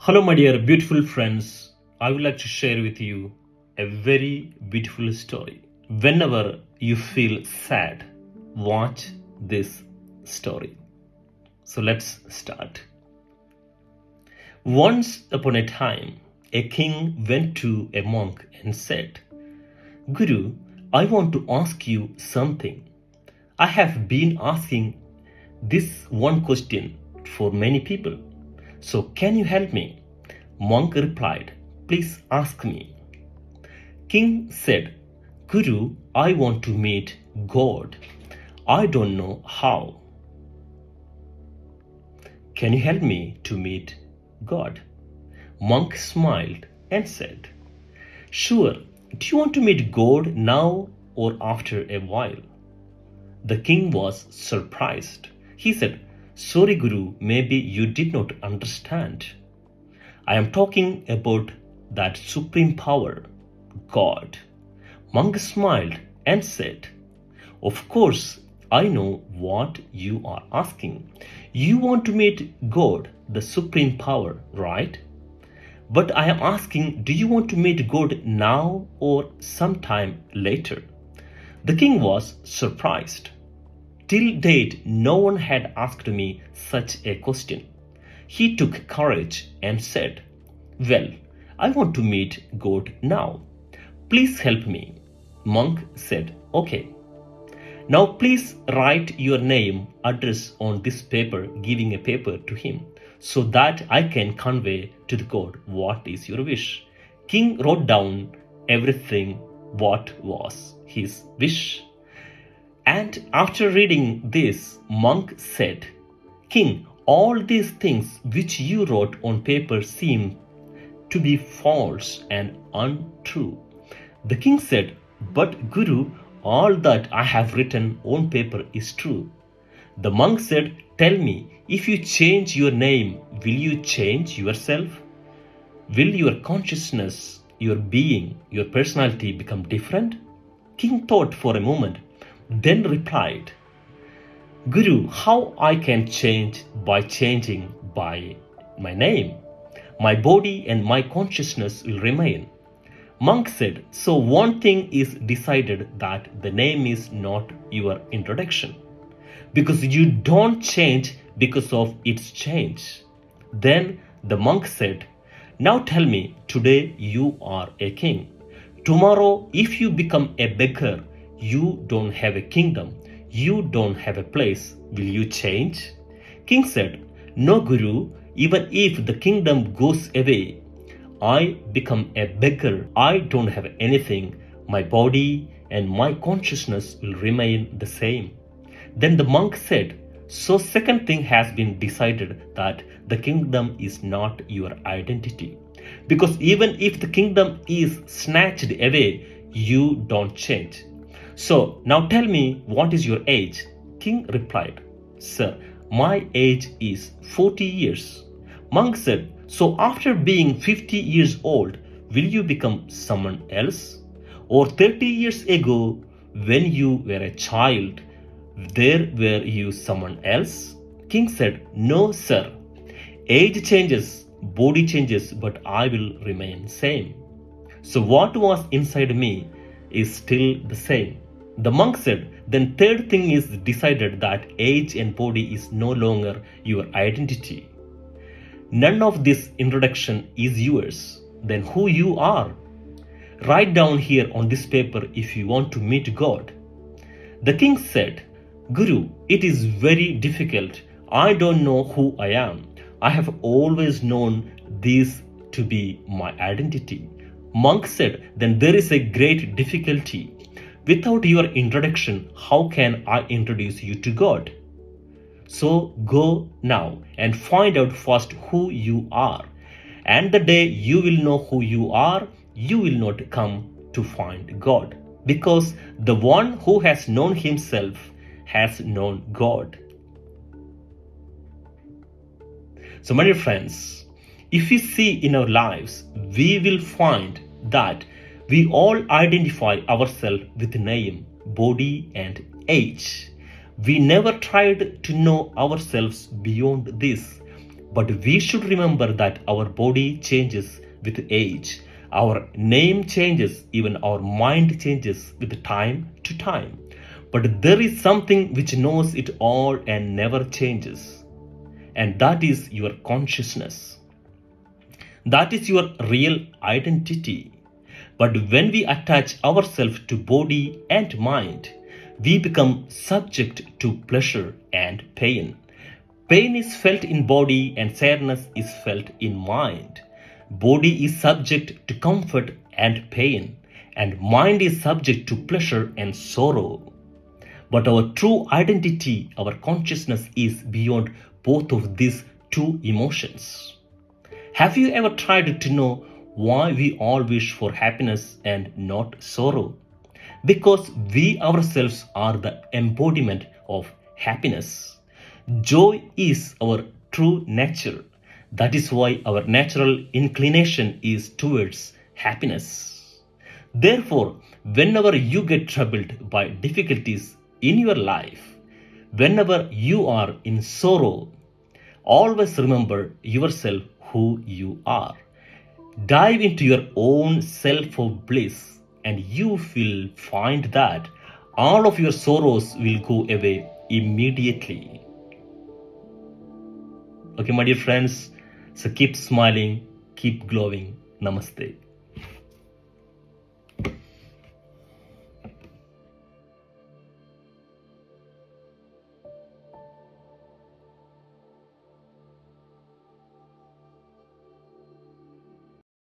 Hello, my dear beautiful friends. I would like to share with you a very beautiful story. Whenever you feel sad, watch this story. So let's start. Once upon a time, a king went to a monk and said, Guru, I want to ask you something. I have been asking this one question for many people. So can you help me? Monk replied, Please ask me. King said, Guru, I want to meet God. I don't know how. Can you help me to meet God? Monk smiled and said, Sure. Do you want to meet God now or after a while? The king was surprised. He said, Sorry, Guru, maybe you did not understand. I am talking about that supreme power, God. Monk smiled and said, Of course, I know what you are asking. You want to meet God, the supreme power, right? But I am asking, do you want to meet God now or sometime later? The king was surprised. Till date, no one had asked me such a question. He took courage and said, Well, I want to meet God now. Please help me. Monk said, Okay. Now please write your name, address on this paper, giving a paper to him, so that I can convey to the God what is your wish. King wrote down everything what was his wish. And after reading this, monk said, King, all these things which you wrote on paper seem to be false and untrue. The king said, But Guru, all that I have written on paper is true. The monk said, Tell me, if you change your name, will you change yourself? Will your consciousness, your being, your personality become different? King thought for a moment, then replied, Guru, how I can change by changing by my name? My body and my consciousness will remain. Monk said, So one thing is decided, that the name is not your introduction, because you don't change because of its change. Then the monk said, Now tell me, today you are a king. Tomorrow, if you become a beggar, you don't have a kingdom, you don't have a place, will you change? King said, No, Guru, even if the kingdom goes away, I become a beggar, I don't have anything, my body and my consciousness will remain the same. Then the monk said, So second thing has been decided, that the kingdom is not your identity. Because even if the kingdom is snatched away, you don't change. So now tell me, what is your age? King replied, Sir, my age is 40 years. Monk said, So after being 50 years old, will you become someone else? Or 30 years ago, when you were a child, there were you someone else? King said, No, sir. Age changes, body changes, but I will remain same. So what was inside me is still the same. The monk said, Then third thing is decided, that age and body is no longer your identity. None of this introduction is yours. Then who you are? Write down here on this paper if you want to meet God. The king said, Guru, it is very difficult. I don't know who I am. I have always known this to be my identity. Monk said, Then there is a great difficulty. Without your introduction, how can I introduce you to God? So go now and find out first who you are. And the day you will know who you are, you will not come to find God. Because the one who has known himself has known God. So, my dear friends, if we see in our lives, we will find that we all identify ourselves with name, body, and age. We never tried to know ourselves beyond this, But we should remember that our body changes with age. Our name changes, even our mind changes with time to time. But there is something which knows it all and never changes. And that is your consciousness. That is your real identity. But when we attach ourselves to body and mind, we become subject to pleasure and pain. Pain is felt in body and sadness is felt in mind. Body is subject to comfort and pain, and mind is subject to pleasure and sorrow. But our true identity, our consciousness is beyond both of these two emotions. Have you ever tried to know why we all wish for happiness and not sorrow? Because we ourselves are the embodiment of happiness. Joy is our true nature. That is why our natural inclination is towards happiness. Therefore, whenever you get troubled by difficulties in your life, whenever you are in sorrow, always remember yourself who you are. Dive into your own self of bliss, and you will find that all of your sorrows will go away immediately. Okay, my dear friends, so keep smiling, keep glowing. Namaste.